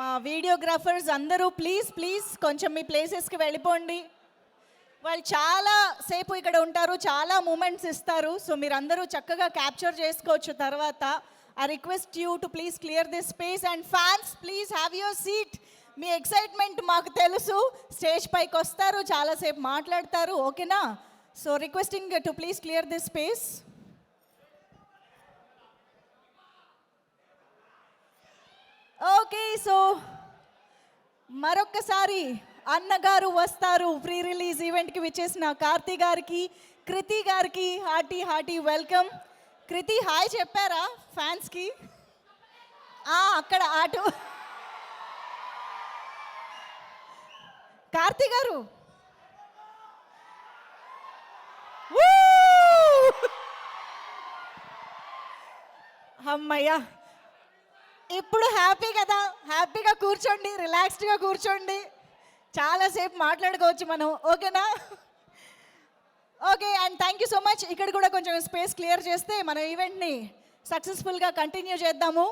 మా వీడియోగ్రాఫర్స్ అందరూ please please కొంచెం మీ ప్లేసెస్కి వెళ్ళిపోండి. వాళ్ళు చాలా సేపు ఇక్కడ ఉంటారు, చాలా మూమెంట్స్ ఇస్తారు. సో మీరందరూ చక్కగా క్యాప్చర్ చేసుకోవచ్చు తర్వాత. I request you to please clear this space. And fans please have your seat. Me excitement మాకు తెలుసు. స్టేజ్ పైకి వస్తారు, చాలాసేపు మాట్లాడతారు, ఓకేనా? So requesting to please clear this space. Okay, so మరొక్కసారి అన్నగారు వస్తారు ప్రీ రిలీజ్ ఈవెంట్కి విచ్చేసిన కార్తీ గారికి, కృతి గారికి హార్టీ హార్టీ వెల్కమ్. కృతి హాయ్ చెప్పారా ఫ్యాన్స్కి? అక్కడ ఆటు. కార్తీ గారు అమ్మయ్యా, ఇప్పుడు హ్యాపీ కదా, హ్యాపీగా కూర్చోండి, రిలాక్స్డ్గా కూర్చోండి, చాలాసేపు మాట్లాడుకోవచ్చు మనం, ఓకేనా? Okay, and thank you so much. ఇక్కడ కూడా కొంచెం స్పేస్ క్లియర్ చేస్తే మన ఈవెంట్ని సక్సెస్ఫుల్గా కంటిన్యూ చేద్దాము.